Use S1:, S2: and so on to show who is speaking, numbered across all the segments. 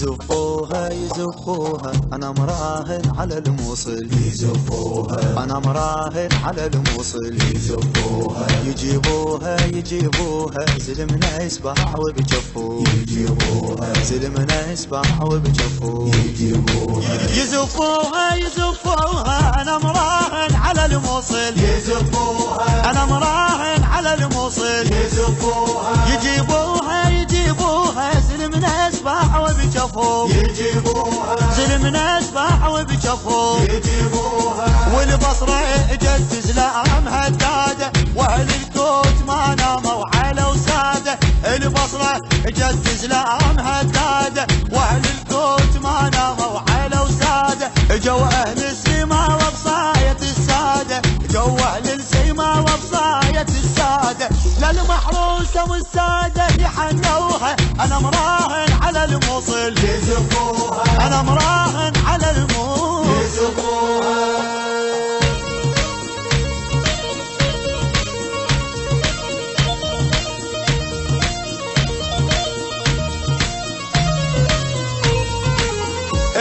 S1: يزفوها يزفوها انا مراهن على الموصل،
S2: يزفوها
S1: انا مراهن على الموصل،
S2: يزفوها
S1: يجيبوها يجيبوها زلمنا يسبح وبجفوه،
S2: يجيبوها
S1: زلمنا يسبح وبجفوه،
S2: يجيبوها
S1: يزفوها يزفوها انا مراهن على الموصل،
S2: يزفوها
S1: انا مراهن على الموصل،
S2: يزفوها
S1: يجيبوها يجيبوها زلمنا يسبح وبجفوه،
S2: يجيبوها
S1: زلمنا يسبح وبجفوه،
S2: يجيبوها
S1: والبصرة اجت زلام هدادة واهل الكوت ما ناموا على وسادة، البصرة اجت زلام هدادة واهل الكوت ما ناموا على وسادة، جو اهل السما وبصاية السادة، جو اهل السما وبصاية السادة، للمحروسة والسادة يحنوها انا مراهن على الموصل،
S2: يزفوها
S1: انا مراهن على الموصل.
S2: يزفوها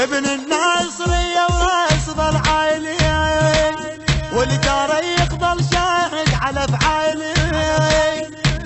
S1: ابن الناصرية وراسب العالي والجار يقبل شاهد على افعالي،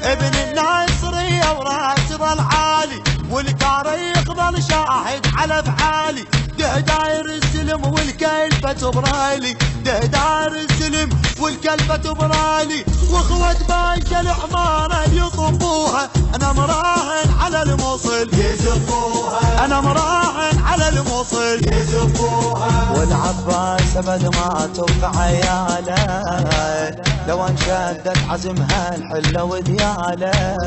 S1: ابن الناصرية وراسب العالي والجار يقبل شاهد على افعالي، ده داير السلم والكلفة تبرالي، ده داير السلم والكلفة تبرالي، واخوة باشا الحمارة يطبوها انا مراهن على الموصل،
S2: يزفوها
S1: انا مراهن على الموصل،
S2: يزفوها
S1: والعباس ابد ما تبقى عياله، لو انشدت عزمها الحله ودياله،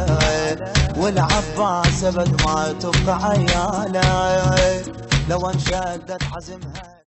S1: والعباس ابد ما تبقى عياله، لو انشدت عزمها